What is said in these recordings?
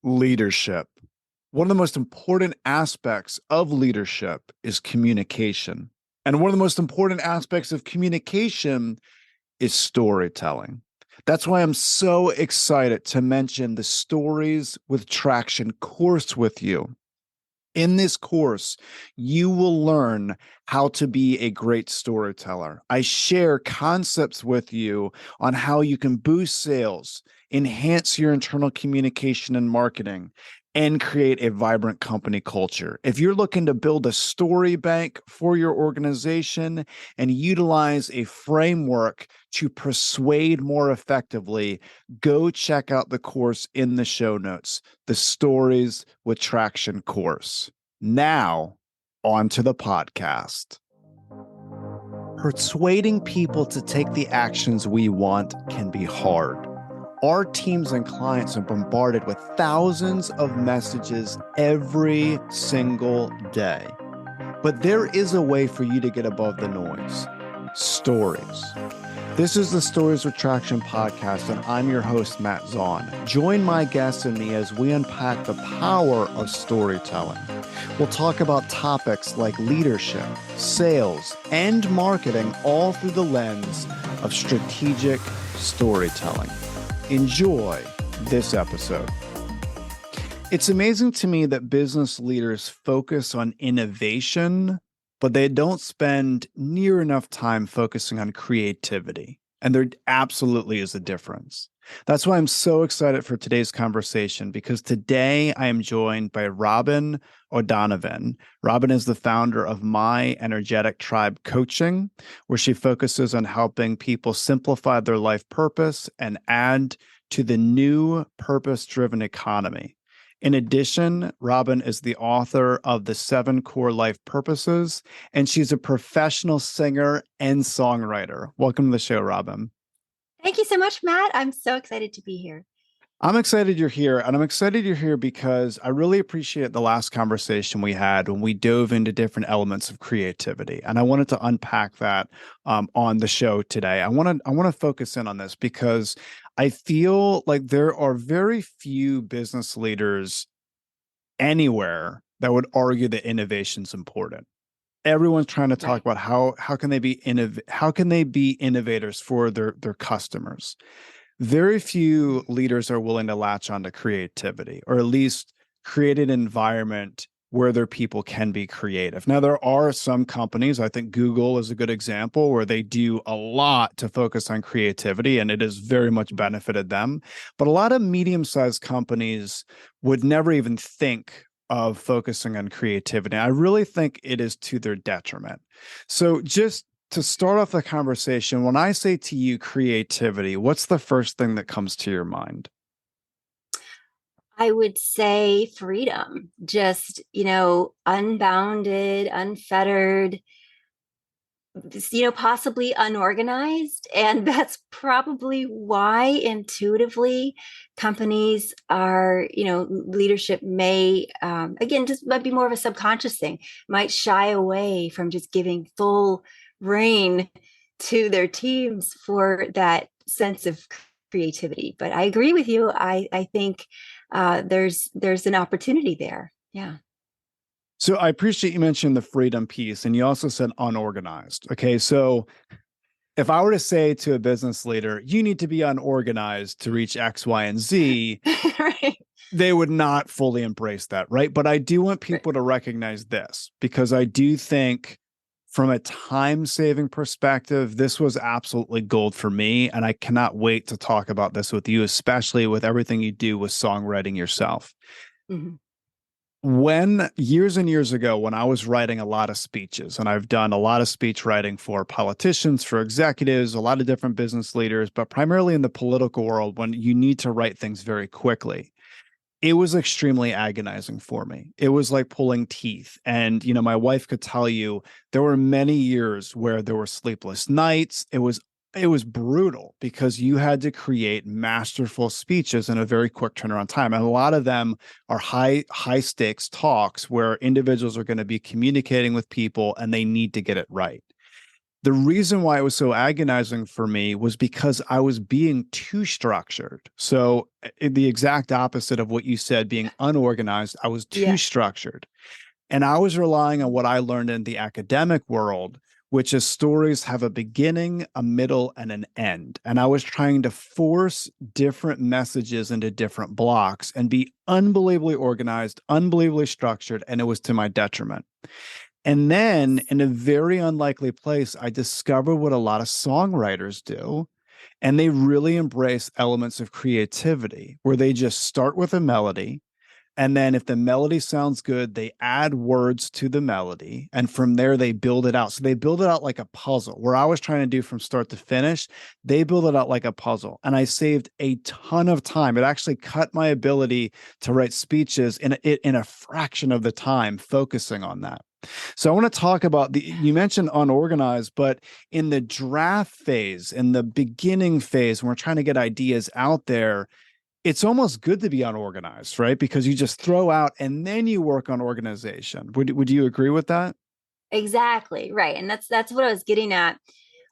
Leadership. One of the most important aspects of leadership is communication. And one of the most important aspects of communication is storytelling. That's why I'm so excited to mention the Stories with Traction course with you. In this course, you will learn how to be a great storyteller. I share concepts with you on how you can boost sales, enhance your internal communication and marketing, and create a vibrant company culture. If you're looking to build a story bank for your organization and utilize a framework to persuade more effectively, go check out the course in the show notes, the Stories with Traction course. Now, on to the podcast. Persuading people to take the actions we want can be hard. Our teams and clients are bombarded with thousands of messages every single day. But there is a way for you to get above the noise. Stories. This is the Stories with Traction podcast, and I'm your host, Matt Zaun. Join my guests and me as we unpack the power of storytelling. We'll talk about topics like leadership, sales, and marketing, all through the lens of strategic storytelling. Enjoy this episode. It's amazing to me that business leaders focus on innovation, but they don't spend near enough time focusing on creativity. And there absolutely is a difference. That's why I'm so excited for today's conversation, because today I am joined by Robin O'Donovan. Robin is the founder of My Energetic Tribe Coaching, where she focuses on helping people simplify their life purpose and add to the new purpose-driven economy. In addition, Robin is the author of The 7 Core Life Purposes, and she's a professional singer and songwriter. Welcome to the show, Robin. Thank you so much, Matt. I'm so excited to be here. I'm excited you're here, and I'm excited you're here because I really appreciate the last conversation we had when we dove into different elements of creativity, and I wanted to unpack that on the show today. I want to focus in on this because I feel like there are very few business leaders anywhere that would argue that innovation is important. Everyone's trying to talk about how can they be innovators for their customers. Very few leaders are willing to latch onto creativity, or at least create an environment where their people can be creative. Now, there are some companies, I think Google is a good example, where they do a lot to focus on creativity, and it has very much benefited them. But a lot of medium-sized companies would never even think of focusing on creativity. I really think it is to their detriment. So just to start off the conversation, when I say to you creativity, what's the first thing that comes to your mind? I would say freedom, just, unbounded, unfettered, possibly unorganized. And that's probably why intuitively companies are, leadership may, again, just might be more of a subconscious thing, might shy away from just giving full rein to their teams for that sense of creativity. But I agree with you. I think there's an opportunity there. Yeah. So I appreciate you mentioned the freedom piece, and you also said unorganized. Okay, so if I were to say to a business leader, you need to be unorganized to reach X, Y, and Z, right. They would not fully embrace that, right? But I do want people to recognize this, because I do think from a time-saving perspective, this was absolutely gold for me, and I cannot wait to talk about this with you, especially with everything you do with songwriting yourself. Mm-hmm. When years and years ago, when I was writing a lot of speeches, and I've done a lot of speech writing for politicians, for executives, a lot of different business leaders, but primarily in the political world, when you need to write things very quickly, it was extremely agonizing for me. It was like pulling teeth. And, my wife could tell you there were many years where there were sleepless nights. It was brutal because you had to create masterful speeches in a very quick turnaround time. And a lot of them are high stakes talks where individuals are going to be communicating with people and they need to get it right. The reason why it was so agonizing for me was because I was being too structured. So, the exact opposite of what you said, being unorganized, I was too Yeah. structured. And I was relying on what I learned in the academic world, which is stories have a beginning, a middle, and an end. And I was trying to force different messages into different blocks and be unbelievably organized, unbelievably structured, and it was to my detriment. And then in a very unlikely place, I discovered what a lot of songwriters do. And they really embrace elements of creativity where they just start with a melody. And then if the melody sounds good, they add words to the melody. And from there, they build it out. So they build it out like a puzzle. Where I was trying to do from start to finish, they build it out like a puzzle. And I saved a ton of time. It actually cut my ability to write speeches in a fraction of the time focusing on that. So I want to talk about you mentioned unorganized, but in the draft phase, in the beginning phase, when we're trying to get ideas out there, it's almost good to be unorganized, right? Because you just throw out and then you work on organization. Would you agree with that? Exactly. Right. And that's what I was getting at.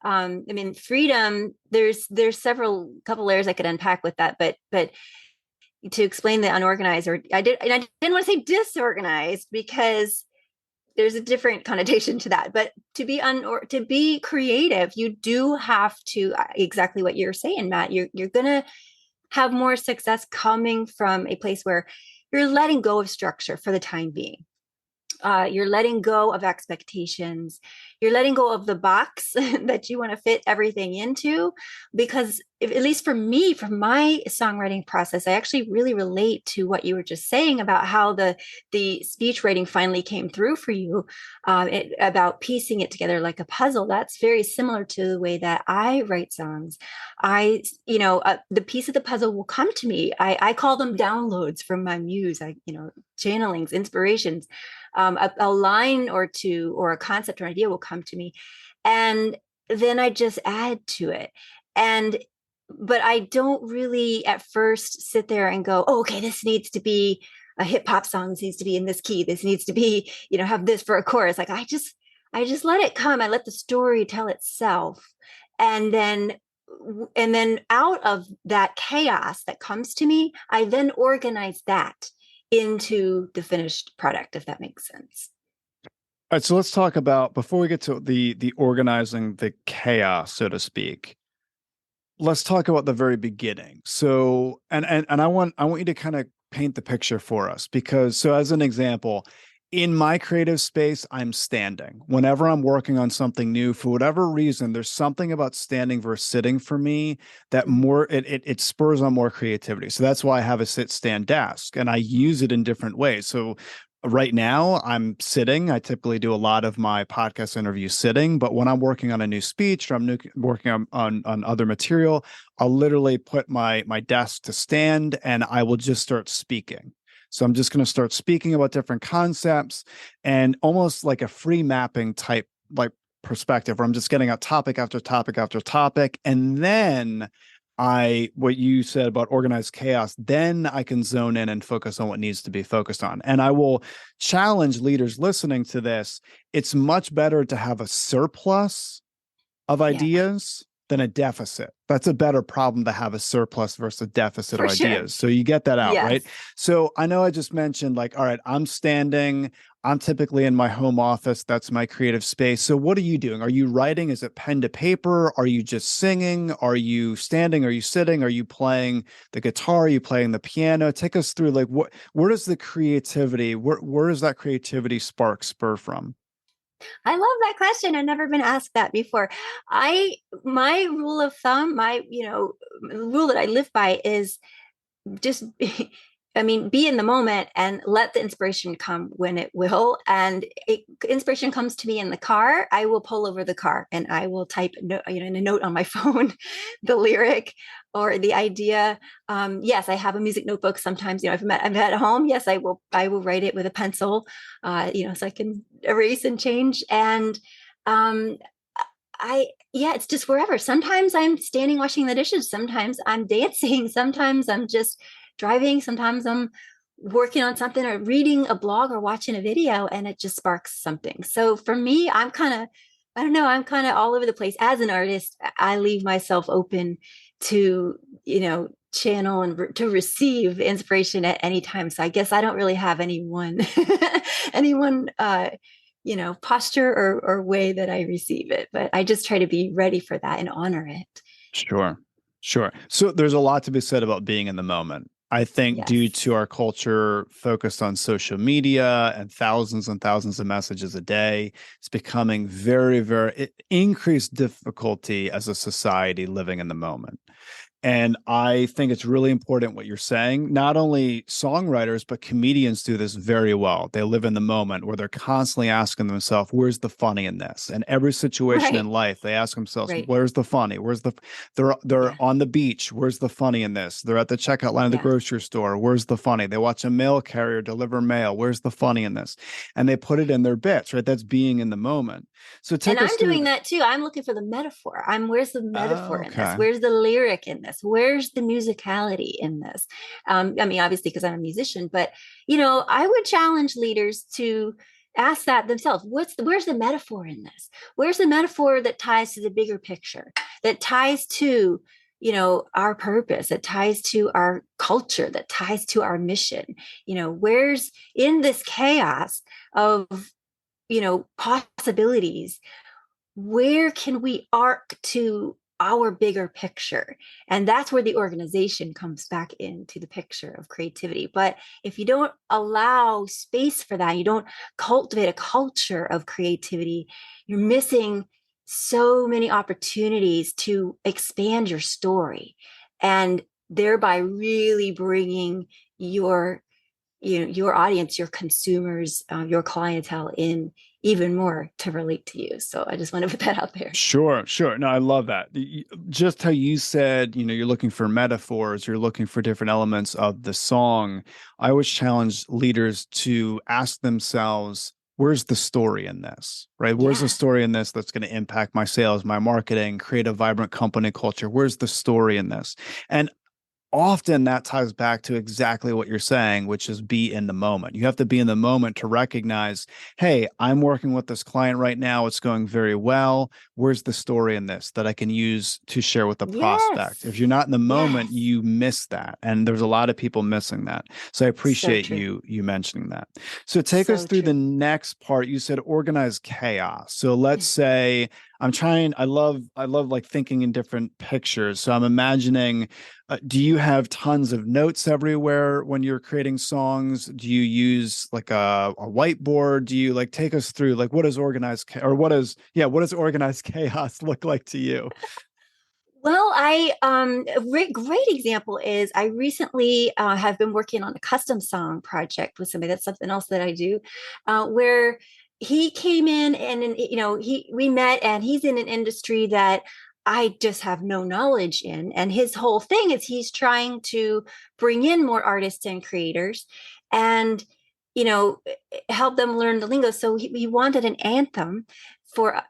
I mean, freedom, there's several couple layers I could unpack with that, but to explain the unorganized, or I didn't want to say disorganized because there's a different connotation to that. But to be creative, you do have to, exactly what you're saying, Matt. You're gonna have more success coming from a place where you're letting go of structure for the time being. You're letting go of expectations. You're letting go of the box that you want to fit everything into. Because at least for me, for my songwriting process, I actually really relate to what you were just saying about how the speech writing finally came through for you, about piecing it together like a puzzle. That's very similar to the way that I write songs. The piece of the puzzle will come to me. I call them downloads from my muse. Channelings, inspirations. A line or two or a concept or idea will come to me, and then I just add to it. And but I don't really at first sit there and go, oh, okay, this needs to be a hip hop song. This needs to be in this key. This needs to be, have this for a chorus. Like I just let it come. I let the story tell itself, and then out of that chaos that comes to me, I then organize that into the finished product, if that makes sense. All right, so let's talk about, before we get to the organizing the chaos, so to speak. Let's talk about the very beginning. So, and I want you to kind of paint the picture for us, because, so as an example, in my creative space, I'm standing. Whenever I'm working on something new, for whatever reason, there's something about standing versus sitting for me that more it spurs on more creativity. So that's why I have a sit stand desk, and I use it in different ways. So right now I'm sitting. I typically do a lot of my podcast interviews sitting, but when I'm working on a new speech or I'm working on other material, I'll literally put my desk to stand and I will just start speaking. So I'm just going to start speaking about different concepts, and almost like a free mapping type like perspective, where I'm just getting out topic after topic after topic. And then what you said about organized chaos, then I can zone in and focus on what needs to be focused on. And I will challenge leaders listening to this. It's much better to have a surplus of Yeah, ideas than a deficit. That's a better problem, to have a surplus versus a deficit for of sure. ideas. So you get that out, right? Yes. So I know I just mentioned, like, all right, I'm standing. I'm typically in my home office. That's my creative space. So what are you doing? Are you writing? Is it pen to paper? Are you just singing? Are you standing? Are you sitting? Are you playing the guitar? Are you playing the piano? Take us through, like, where does the creativity, where does that creativity spark spur from? I love that question. I've never been asked that before. My rule of thumb, rule that I live by is just be in the moment and let the inspiration come when it will. And inspiration comes to me in the car, I will pull over the car and I will type in a note on my phone the lyric or the idea. Yes, I have a music notebook. Sometimes, if I'm at home, yes, I will write it with a pencil, so I can erase and change. And um, it's just wherever. Sometimes I'm standing washing the dishes. Sometimes I'm dancing. Sometimes I'm just driving. Sometimes I'm working on something or reading a blog or watching a video, and it just sparks something. So for me, I'm kind of I don't know. I'm kind of all over the place. As an artist, I leave myself open to, channel and to receive inspiration at any time. So I guess I don't really have any one, any one, posture or way that I receive it, but I just try to be ready for that and honor it. Sure. Sure. So there's a lot to be said about being in the moment. I think due Yes. to our culture focused on social media and thousands of messages a day, it's becoming increased difficulty as a society living in the moment. And I think it's really important what you're saying. Not only songwriters, but comedians do this very well. They live in the moment where they're constantly asking themselves, where's the funny in this? And every situation in Right. life, they ask themselves, Right. where's the funny? They're Yeah. on the beach. Where's the funny in this? They're at the checkout line of the Yeah. grocery store. Where's the funny? They watch a mail carrier deliver mail. Where's the funny in this? And they put it in their bits, right? That's being in the moment. So And take us I'm through. doing that too. I'm looking for the metaphor. Where's the metaphor in this? Okay. Where's the lyric in this? Where's the musicality in this? I mean, obviously, because I'm a musician, but I would challenge leaders to ask that themselves. Where's the metaphor in this? Where's the metaphor that ties to the bigger picture? That ties to our purpose, that ties to our culture, that ties to our mission. Where's in this chaos of possibilities, where can we arc to our bigger picture? And that's where the organization comes back into the picture of creativity. But if you don't allow space for that, you don't cultivate a culture of creativity, you're missing so many opportunities to expand your story and thereby really bringing your audience, your consumers, your clientele in even more to relate to you. So I just want to put that out there. Sure, sure. No, I love that. Just how you said, you're looking for metaphors, you're looking for different elements of the song. I always challenge leaders to ask themselves, where's the story in this, right? Where's the Yeah. story in this that's going to impact my sales, my marketing, create a vibrant company culture? Where's the story in this? And often that ties back to exactly what you're saying, which is be in the moment. You have to be in the moment to recognize, hey, I'm working with this client right now. It's going very well. Where's the story in this that I can use to share with the prospect? Yes. If you're not in the moment, Yes. you miss that. And there's a lot of people missing that. So I So appreciate true. you mentioning that. So take us So through the true. next part. You said organized chaos. So let's say I love like thinking in different pictures. So I'm imagining, do you have tons of notes everywhere when you're creating songs? Do you use like a whiteboard? Do you like take us through like what is what does organized chaos look like to you? Well, a great example is I recently have been working on a custom song project with somebody. That's something else that I do, where he came in and he we met and he's in an industry that I just have no knowledge in, and his whole thing is he's trying to bring in more artists and creators, and you know help them learn the lingo. So he wanted an anthem for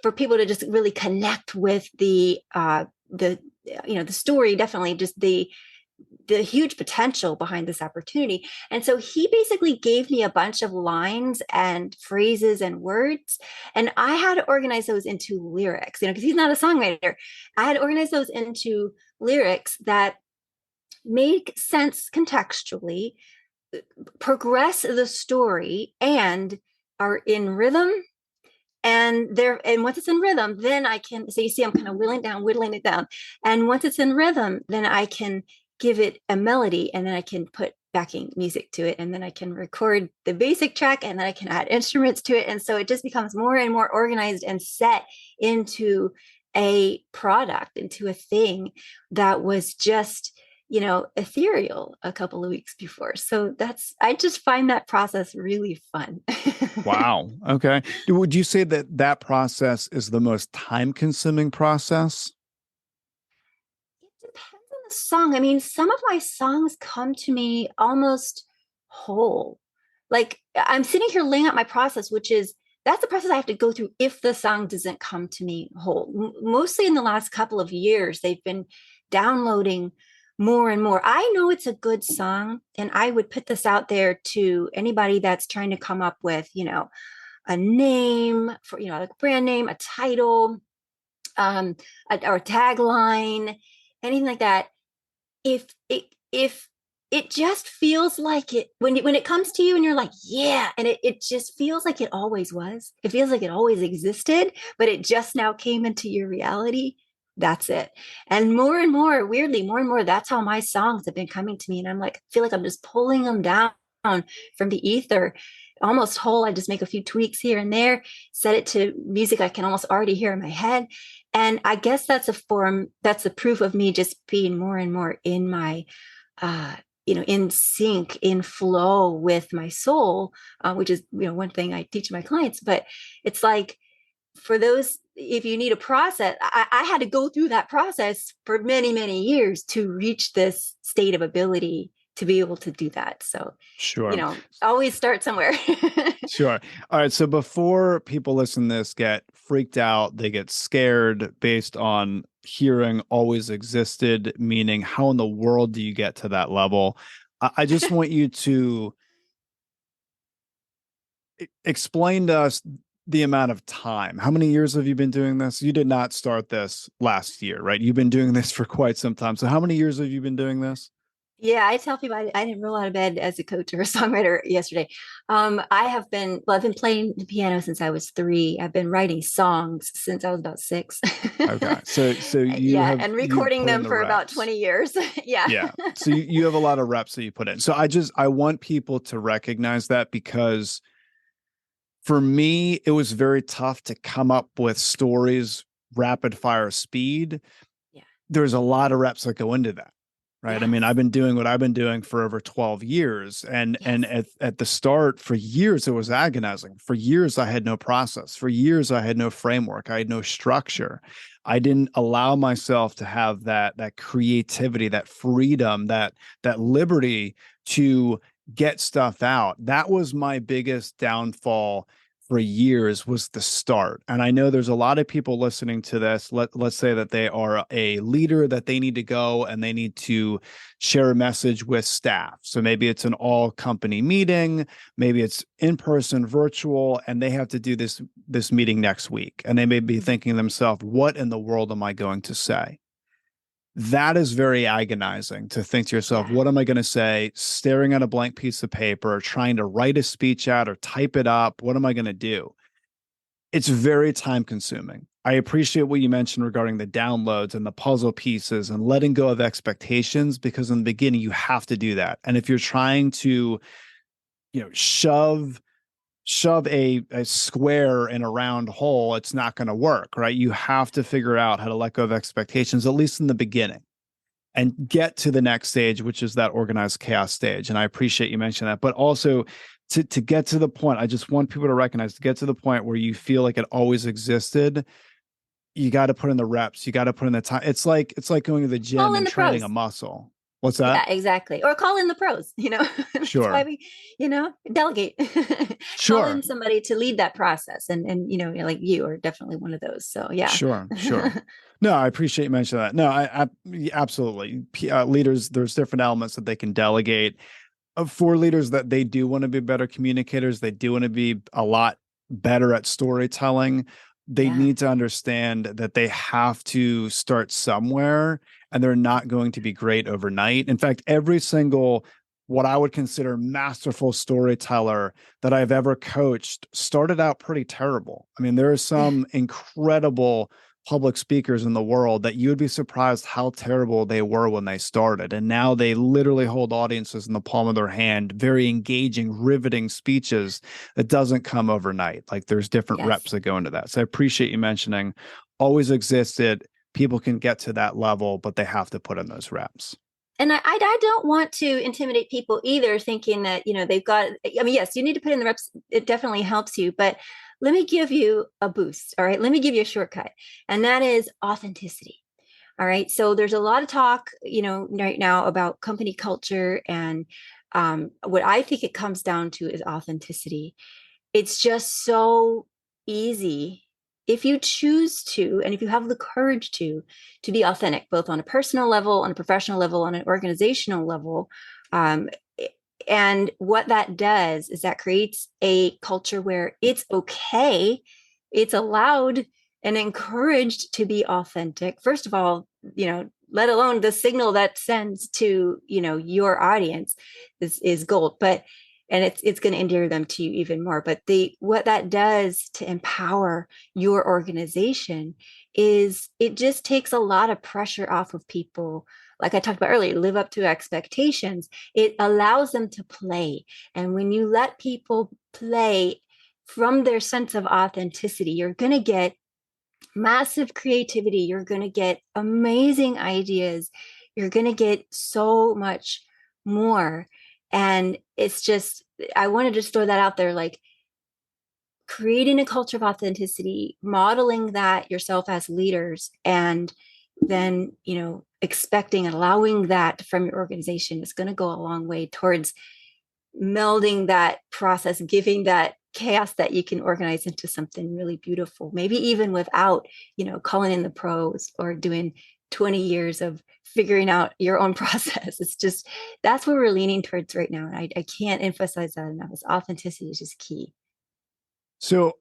for people to just really connect with the the story, definitely just the huge potential behind this opportunity. And so he basically gave me a bunch of lines and phrases and words, and I had to organize those into lyrics, because he's not a songwriter. I had to organize those into lyrics that make sense contextually, progress the story, and are in rhythm. And once it's in rhythm, then I can, so you see I'm kind of whittling it down, and once it's in rhythm, then I can give it a melody, and then I can put backing music to it, and then I can record the basic track, and then I can add instruments to it, and so it just becomes more and more organized and set into a product, into a thing that was just ethereal a couple of weeks before. So I just find that process really fun. Wow. Okay. Would you say that that process is the most time consuming process? It depends on the song. I mean, some of my songs come to me almost whole. Like I'm sitting here laying out my process, which is that's the process I have to go through if the song doesn't come to me whole. Mostly in the last couple of years, they've been downloading more and more. I know it's a good song, and I would put this out there to anybody that's trying to come up with, a name for, like a brand name, a title, or a tagline, anything like that. If it just feels like it when it comes to you and you're like, yeah, and it just feels like it always was. It feels like it always existed, but it just now came into your reality. That's it. And more, weirdly, more and more, that's how my songs have been coming to me. And I'm like, feel like I'm just pulling them down from the ether, almost whole. I just make a few tweaks here and there, set it to music I can almost already hear in my head. And I guess that's a proof of me just being more and more in my in sync, in flow with my soul, which is, one thing I teach my clients. But it's like, for those, if you need a process, I had to go through that process for many, many years to reach this state of ability to be able to do that. So, Sure. Always start somewhere. Sure. All right. So before people listen to this get freaked out, they get scared based on hearing always existed, meaning how in the world do you get to that level? I just want you to explain to us the amount of time. How many years have you been doing this? You did not start this last year, right? You've been doing this for quite some time. So how many years have you been doing this? Yeah, I tell people I didn't roll out of bed as a coach or a songwriter yesterday. I've been playing the piano since I was 3. I've been writing songs since I was about 6. Okay. So Yeah, and you've recording put in them the for about reps. 20 years. Yeah. Yeah. So you have a lot of reps that you put in. So I want people to recognize that, because for me, it was very tough to come up with stories rapid fire speed. Yeah. There's a lot of reps that go into that. Right. I Yes. mean, I've been doing what I've been doing for over 12 years. And Yes. at the start, for years, it was agonizing. For years, I had no process. For years, I had no framework. I had no structure. I didn't allow myself to have that creativity, that freedom, that liberty to get stuff out. That was my biggest downfall for years, was the start. And I know there's a lot of people listening to this. Let's say that they are a leader, that they need to go and they need to share a message with staff. So maybe it's an all company meeting, maybe it's in person, virtual, and they have to do this meeting next week. And they may be thinking to themselves, what in the world am I going to say? That is very agonizing, to think to yourself, Yeah. what am I going to say? Staring at a blank piece of paper, trying to write a speech out or type it up. What am I going to do? It's very time consuming. I appreciate what you mentioned regarding the downloads and the puzzle pieces and letting go of expectations, because in the beginning you have to do that. And if you're trying to, shove a square in a round hole, it's not going to work, right? You have to figure out how to let go of expectations, at least in the beginning, and get to the next stage, which is that organized chaos stage. And I appreciate you mentioning that. But also, to get to the point, I just want people to recognize, to get to the point where you feel like it always existed, you got to put in the reps. You got to put in the time. It's like going to the Call gym in and the training pros. a muscle. What's Yeah, that? exactly. Or call in the pros, That's why Sure. we, delegate. Call in Sure. somebody to lead that process. And like you are definitely one of those. So yeah. Sure. Sure. No, I appreciate you mentioning that. No, I absolutely. Leaders, there's different elements that they can delegate. For leaders that they do want to be better communicators, they do want to be a lot better at storytelling. They Yeah. need to understand that they have to start somewhere, and they're not going to be great overnight. In fact, every single, what I would consider masterful storyteller that I've ever coached started out pretty terrible. I mean, there are some incredible public speakers in the world that you would be surprised how terrible they were when they started. And now they literally hold audiences in the palm of their hand, very engaging, riveting speeches that doesn't come overnight. Like, there's different Yes. reps that go into that. So I appreciate you mentioning always existed. People can get to that level, but they have to put in those reps. And I don't want to intimidate people either, thinking that, they've got, I mean, yes, you need to put in the reps. It definitely helps you, but let me give you a boost. All right. Let me give you a shortcut. And that is authenticity. All right. So there's a lot of talk, right now about company culture. And what I think it comes down to is authenticity. It's just so easy, if you choose to, and if you have the courage to be authentic, both on a personal level, on a professional level, on an organizational level. um, And what that does is that creates a culture where it's okay, it's allowed and encouraged to be authentic. First of all, let alone the signal that sends to, your audience is gold. But and it's going to endear them to you even more. But what that does to empower your organization is it just takes a lot of pressure off of people. Like I talked about earlier, live up to expectations. It allows them to play. And when you let people play from their sense of authenticity, you're going to get massive creativity. You're going to get amazing ideas. You're going to get so much more. And it's just, I want to just throw that out there, like creating a culture of authenticity, modeling that yourself as leaders, and then, expecting and allowing that from your organization is going to go a long way towards melding that process, giving that chaos that you can organize into something really beautiful, maybe even without, calling in the pros or doing 20 years of figuring out your own process. It's just, that's what we're leaning towards right now. And I can't emphasize that enough. Is authenticity is just key. So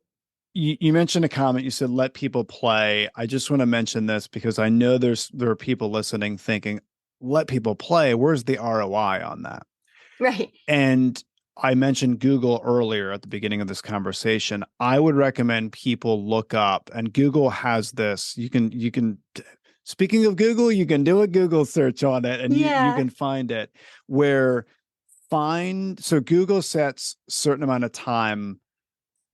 you mentioned a comment. You said, let people play. I just want to mention this because I know there are people listening thinking, let people play. Where's the ROI on that? Right. And I mentioned Google earlier at the beginning of this conversation. I would recommend people look up, and Google has this. You can, speaking of Google, you can do a Google search on it and you can find it so Google sets a certain amount of time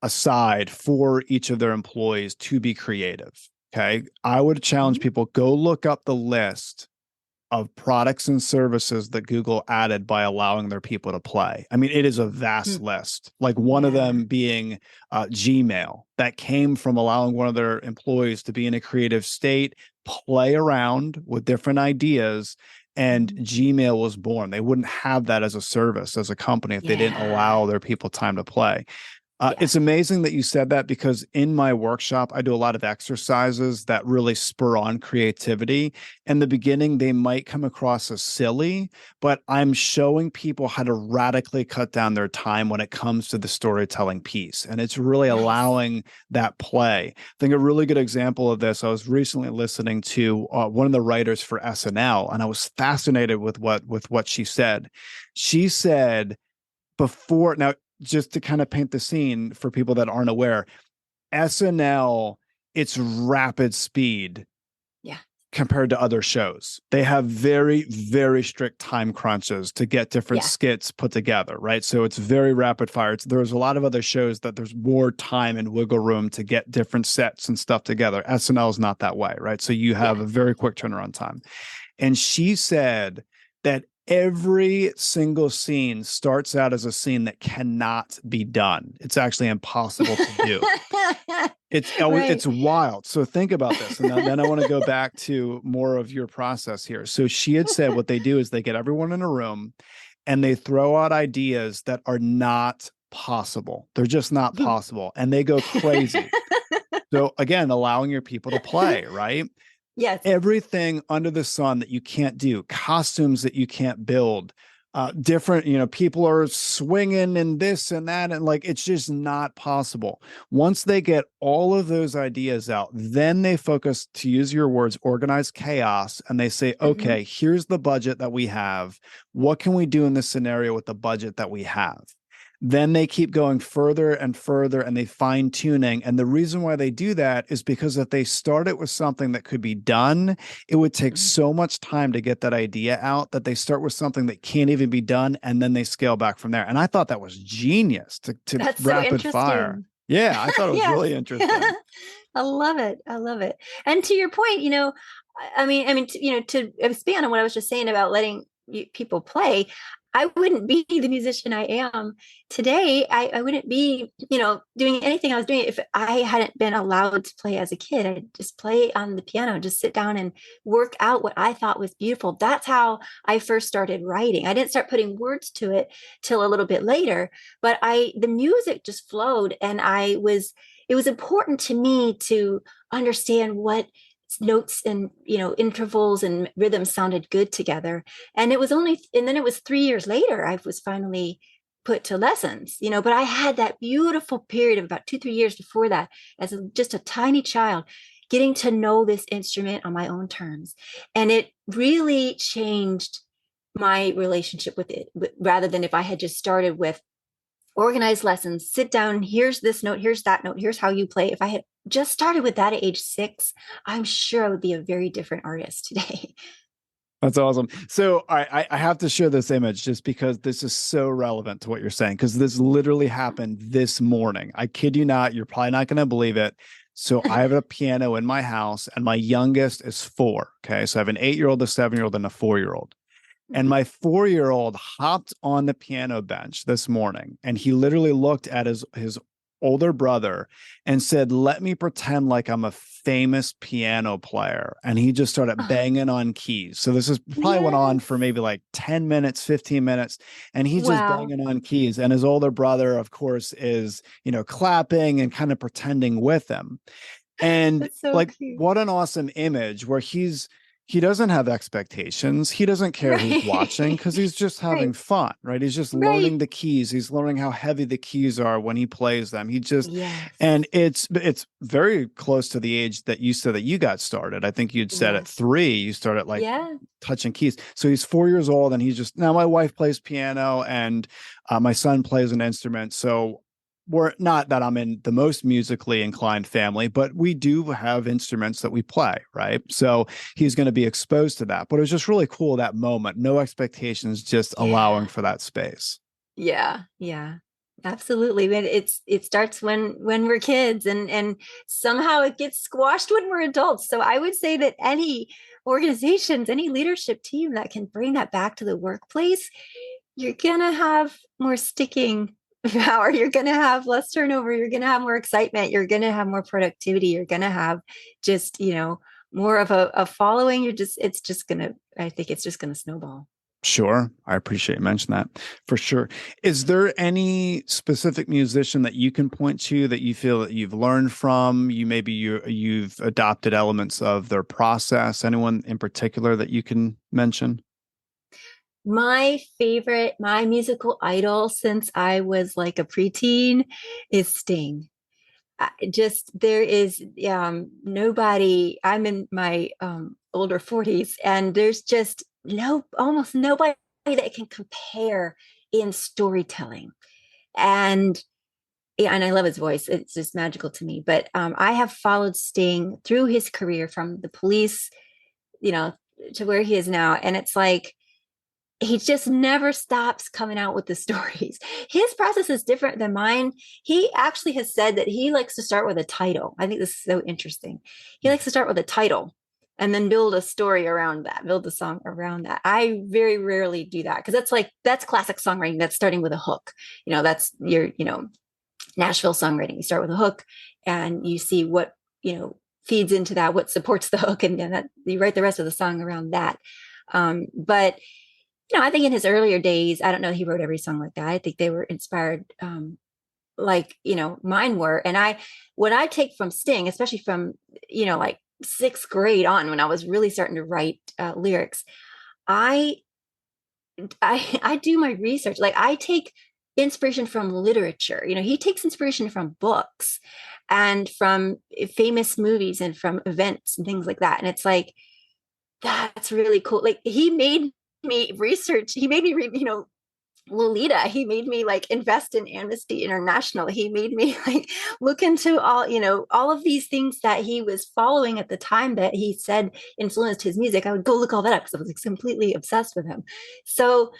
aside for each of their employees to be creative. Okay. I would challenge people, go look up the list of products and services that Google added by allowing their people to play. I mean, it is a vast list. Like one of them being Gmail, that came from allowing one of their employees to be in a creative state, play around with different ideas, and Gmail was born. They wouldn't have that as a service, as a company, if they didn't allow their people time to play. It's amazing that you said that, because in my workshop, I do a lot of exercises that really spur on creativity. In the beginning, they might come across as silly, but I'm showing people how to radically cut down their time when it comes to the storytelling piece. And it's really allowing that play. I think a really good example of this, I was recently listening to one of the writers for SNL, and I was fascinated with what she said. She said, before, now, just to kind of paint the scene for people that aren't aware, SNL, it's rapid speed compared to other shows. They have very, very strict time crunches to get different skits put together, right? So it's very rapid fire. There's a lot of other shows that there's more time and wiggle room to get different sets and stuff together. SNL is not that way, right? So you have a very quick turnaround time. And she said that every single scene starts out as a scene that cannot be done. It's actually impossible to do. It's wild. So think about this. And then I want to go back to more of your process here. So she had said what they do is they get everyone in a room and they throw out ideas that are not possible. They're just not possible. And they go crazy. So again, allowing your people to play, right? Yes. Everything under the sun that you can't do, costumes that you can't build, different, people are swinging and this and that. And like, it's just not possible. Once they get all of those ideas out, then they focus, to use your words, organized chaos. And they say, okay, here's the budget that we have. What can we do in this scenario with the budget that we have? Then they keep going further and further and they fine tuning. And the reason why they do that is because if they start it with something that could be done, it would take so much time to get that idea out that they start with something that can't even be done. And then they scale back from there. And I thought that was genius to That's rapid so fire. Yeah, I thought it was really interesting. I love it. I love it. And to your point, to expand on what I was just saying about letting people play, I wouldn't be the musician I am today. I wouldn't be, doing anything I was doing if I hadn't been allowed to play as a kid. I'd just play on the piano, just sit down and work out what I thought was beautiful. That's how I first started writing. I didn't start putting words to it till a little bit later, but the music just flowed, and it was important to me to understand what notes and intervals and rhythms sounded good together. And then it was 3 years later I was finally put to lessons, but I had that beautiful period of about 2-3 years before that as just a tiny child, getting to know this instrument on my own terms. And it really changed my relationship with it, rather than if I had just started with organized lessons, sit down, here's this note, here's that note, here's how you play. If I had just started with that at age 6, I'm sure I would be a very different artist today. That's awesome. So I have to share this image just because this is so relevant to what you're saying, because this literally happened this morning. I kid you not. You're probably not going to believe it. So I have a piano in my house and my youngest is 4. Okay. So I have an 8-year-old, a 7-year-old, and a 4-year-old. And my 4-year-old hopped on the piano bench this morning and he literally looked at his older brother and said, let me pretend like I'm a famous piano player. And he just started banging on keys. So this is probably went on for maybe like 10 minutes, 15 minutes. And he's just banging on keys. And his older brother, of course, is, clapping and kind of pretending with him. And so cute. What an awesome image where he doesn't have expectations. He doesn't care who's watching because he's just having fun, right? He's just learning the keys. He's learning how heavy the keys are when he plays them. And it's very close to the age that you said that you got started. I think you'd said at 3, you started touching keys. So he's 4 years old and now my wife plays piano and my son plays an instrument. So we're not that I'm in the most musically inclined family, but we do have instruments that we play, right? So he's going to be exposed to that. But it was just really cool, that moment. No expectations, just allowing for that space. Yeah, absolutely. But it starts when we're kids, and somehow it gets squashed when we're adults. So I would say that any organizations, any leadership team that can bring that back to the workplace, you're gonna have more sticking power, you're going to have less turnover, you're going to have more excitement, you're going to have more productivity, you're going to have just more of a following. I think it's just going to snowball. Sure. I appreciate you mentioning that for sure. Is there any specific musician that you can point to that you feel that you've learned from? You've adopted elements of their process? Anyone in particular that you can mention? My musical idol since I was like a preteen is Sting. There is nobody. I'm in my older 40s, and there's just almost nobody that can compare in storytelling. And I love his voice. It's just magical to me. But I have followed Sting through his career from the Police, to where he is now. And it's like, he just never stops coming out with the stories. His process is different than mine. He actually has said that he likes to start with a title. I think this is so interesting. He likes to start with a title and then build a story around that, build the song around that. I very rarely do that because that's classic songwriting. That's starting with a hook. That's your, Nashville songwriting. You start with a hook and you see what, feeds into that, what supports the hook, and then you write the rest of the song around that. But I think in his earlier days, I don't know, he wrote every song like that. I think they were inspired, mine were. And what I take from Sting, especially from, like 6th grade on, when I was really starting to write lyrics, I do my research. Like I take inspiration from literature. He takes inspiration from books and from famous movies and from events and things like that. And it's like, that's really cool. Like he made me research. He made me read, Lolita. He made me invest in Amnesty International. He made me look into all of these things that he was following at the time that he said influenced his music. I would go look all that up because I was completely obsessed with him. So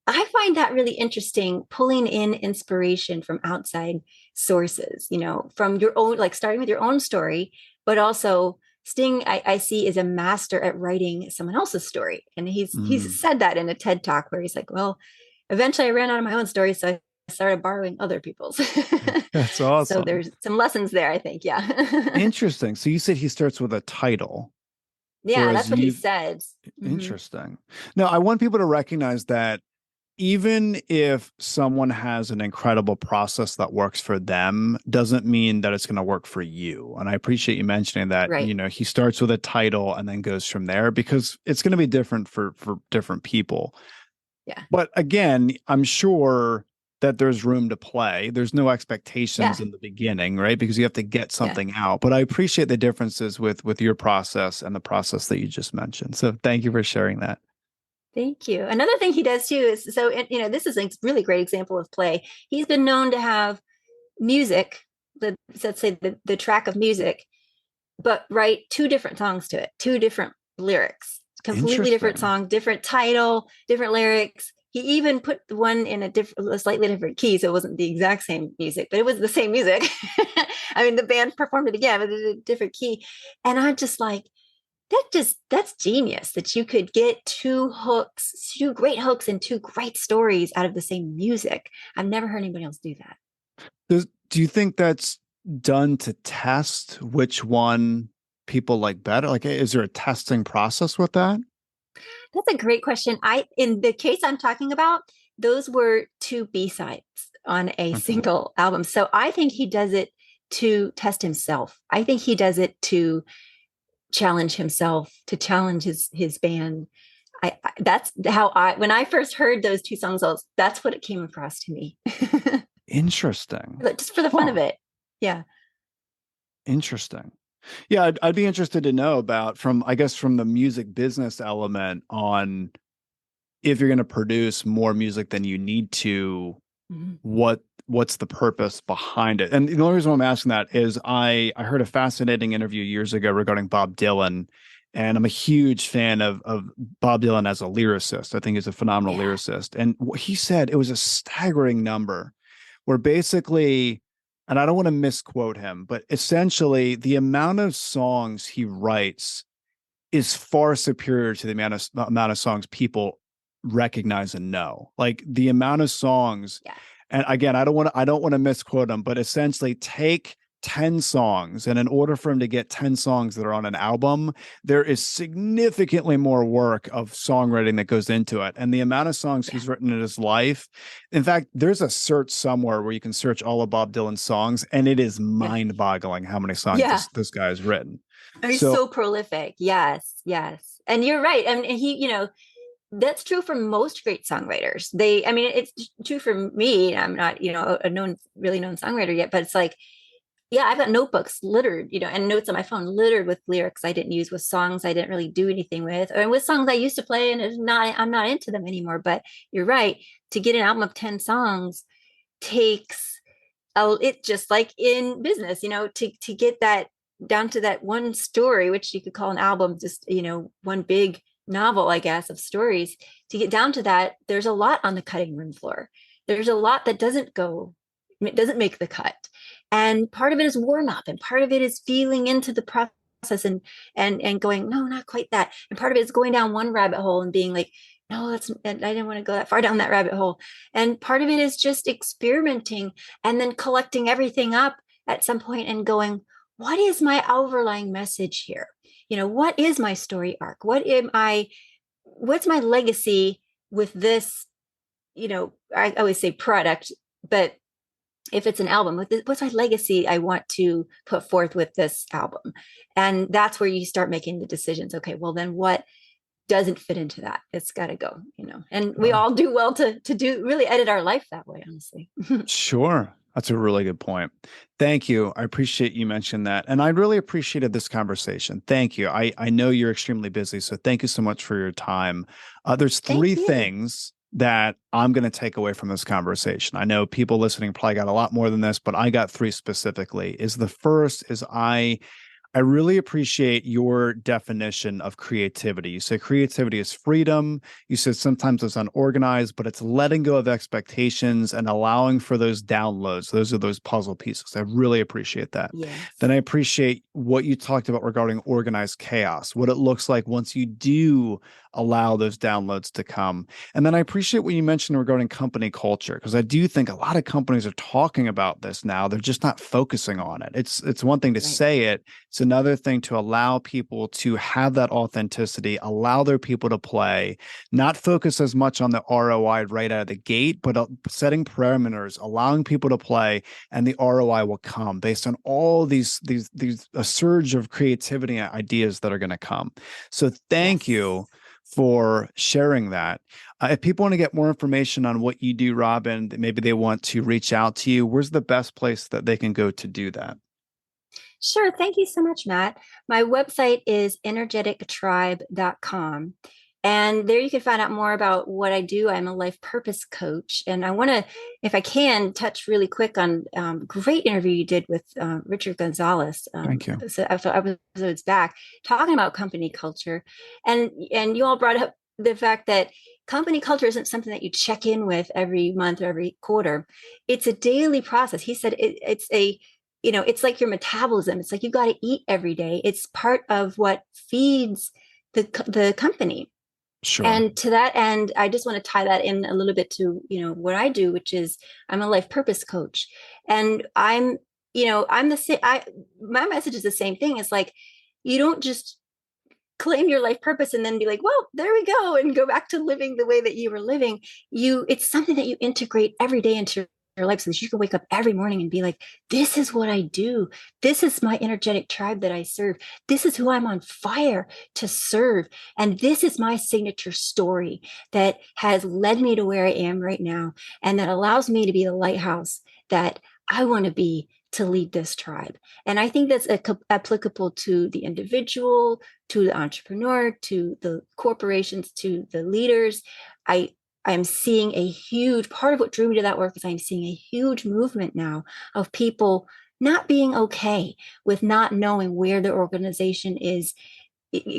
I find that really interesting, pulling in inspiration from outside sources, from your own, starting with your own story, but also Sting, I see, is a master at writing someone else's story. And he's said that in a TED Talk where he's like, well, eventually I ran out of my own story, so I started borrowing other people's. That's awesome. So there's some lessons there, I think. Yeah. Interesting. So you said he starts with a title. Yeah, that's what he said. Interesting. Now, I want people to recognize that even if someone has an incredible process that works for them, doesn't mean that it's going to work for you. And I appreciate you mentioning that, Right. he starts with a title and then goes from there, because it's going to be different for different people. Yeah. But again, I'm sure that there's room to play. There's no expectations Yeah. in the beginning, right? Because you have to get Yeah. something out. But I appreciate the differences with your process and the process that you just mentioned. So thank you for sharing that. Thank you. Another thing he does too is so, this is a really great example of play. He's been known to have music, let's say the track of music, but write two different songs to it, two different lyrics, completely different Interesting. song, different title, different lyrics. He even put one in a slightly different key, so it wasn't the exact same music, but it was the same music. I mean, the band performed it again, but in a different key. And I'm just like, that's genius that you could get two great hooks and two great stories out of the same music. I've never heard anybody else do that. Do you think that's done to test which one people like better? Like, is there a testing process with that? That's a great question. In the case I'm talking about, those were two B-sides on a Okay. single album. So I think he does it to test himself. I think he does it to challenge himself, to challenge his band. That's how when I first heard those two songs, that's what it came across to me. Interesting. Just for the fun of Huh. it. Yeah. Interesting. Yeah, I'd be interested to know about I guess, from the music business element on if you're going to produce more music than you need to, Mhm. what's the purpose behind it? And the only reason why I'm asking that is I heard a fascinating interview years ago regarding Bob Dylan, and I'm a huge fan of Bob Dylan as a lyricist. I think he's a phenomenal Yeah. lyricist. And what he said, it was a staggering number where basically, and I don't want to misquote him, but essentially the amount of songs he writes is far superior to the amount of songs people recognize and know. Like the amount of songs, Yeah. and again, I don't want to misquote him, but essentially take 10 songs, and in order for him to get 10 songs that are on an album, there is significantly more work of songwriting that goes into it. And the amount of songs Yeah. he's written in his life, in fact, there's a search somewhere where you can search all of Bob Dylan's songs, and it is Yeah. mind-boggling how many songs Yeah. this guy has written. He's So so prolific. Yes. Yes. And you're right. I mean, that's true for most great songwriters. I mean, it's true for me. I'm not, a really known songwriter yet, but it's like, yeah, I've got notebooks littered, and notes on my phone littered with lyrics I didn't use, with songs I didn't really do anything with, or with songs I used to play and I'm not into them anymore. But you're right. To get an album of 10 songs takes it, just like in business, to get that down to that one story, which you could call an album, just, one big novel, I guess, of stories. To get down to that, there's a lot on the cutting room floor. There's a lot that doesn't make the cut. And part of it is warm up, and part of it is feeling into the process and going, no, not quite that. And part of it is going down one rabbit hole and being like, no, I didn't want to go that far down that rabbit hole. And part of it is just experimenting and then collecting everything up at some point and going, what is my overlying message here? What is my story arc? What's my legacy with this? I always say product, but if it's an album, what's my legacy I want to put forth with this album? And that's where you start making the decisions. Okay, well then what doesn't fit into that? It's got to go, and we sure. all do well to do really edit our life that way, honestly. Sure. That's a really good point. Thank you. I appreciate you mentioned that. And I really appreciated this conversation. Thank you. I know you're extremely busy, so thank you so much for your time. There's three Thank you. things that I'm going to take away from this conversation. I know people listening probably got a lot more than this, but I got three specifically. Is the first is I really appreciate your definition of creativity. You said creativity is freedom. You said sometimes it's unorganized, but it's letting go of expectations and allowing for those downloads. Those are those puzzle pieces. I really appreciate that. Yes. Then I appreciate what you talked about regarding organized chaos, what it looks like once you do allow those downloads to come. And then I appreciate what you mentioned regarding company culture, because I do think a lot of companies are talking about this now. They're just not focusing on it. It's one thing to say it. It's another thing to allow people to have that authenticity, allow their people to play, not focus as much on the ROI right out of the gate, but setting parameters, allowing people to play, and the ROI will come based on all these a surge of creativity and ideas that are going to come. So thank you for sharing that. If people want to get more information on what you do, Robin, maybe they want to reach out to you, where's the best place that they can go to do that? Sure. Thank you so much, Matt. My website is energetictribe.com. And there you can find out more about what I do. I'm a life purpose coach. And I want to, if I can, touch really quick on great interview you did with Richard Gonzalez. Thank you. So episodes back, talking about company culture. And you all brought up the fact that company culture isn't something that you check in with every month or every quarter. It's a daily process. He said it's like your metabolism. It's like you've got to eat every day. It's part of what feeds the company. Sure. And to that end, I just want to tie that in a little bit to, what I do, which is I'm a life purpose coach. And I'm the same. My message is the same thing. It's like, you don't just claim your life purpose and then be like, well, there we go, and go back to living the way that you were living. It's something that you integrate every day into your life, so that you can wake up every morning and be like, this is what I do. This is my energetic tribe that I serve. This is who I'm on fire to serve. And this is my signature story that has led me to where I am right now, and that allows me to be the lighthouse that I want to be to lead this tribe. And I think that's applicable to the individual, to the entrepreneur, to the corporations, to the leaders. I'm seeing a huge part of what drew me to that work is I'm seeing a huge movement now of people not being okay with not knowing where their organization is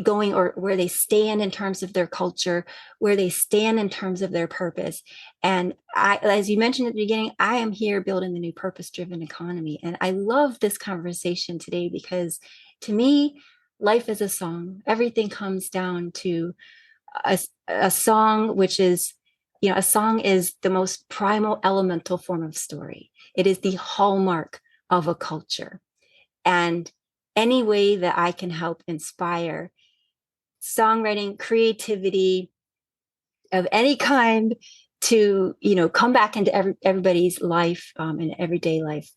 going, or where they stand in terms of their culture, where they stand in terms of their purpose. And as you mentioned at the beginning, I am here building the new purpose-driven economy. And I love this conversation today because, to me, life is a song. Everything comes down to a song, which is, a song is the most primal elemental form of story. It is the hallmark of a culture. And any way that I can help inspire songwriting, creativity of any kind to, come back into everybody's life and everyday life,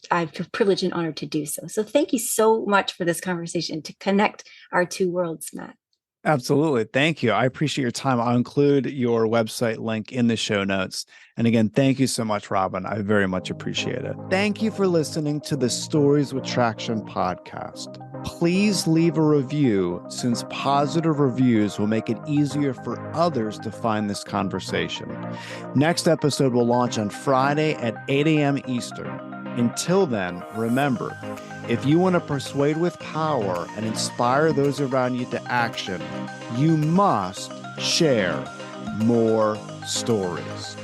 I feel privileged and honored to do so. So thank you so much for this conversation to connect our two worlds, Matt. Absolutely. Thank you. I appreciate your time. I'll include your website link in the show notes. And again, thank you so much, Robin. I very much appreciate it. Thank you for listening to the Stories with Traction podcast. Please leave a review, since positive reviews will make it easier for others to find this conversation. Next episode will launch on Friday at 8 a.m. Eastern. Until then, remember, if you want to persuade with power and inspire those around you to action, you must share more stories.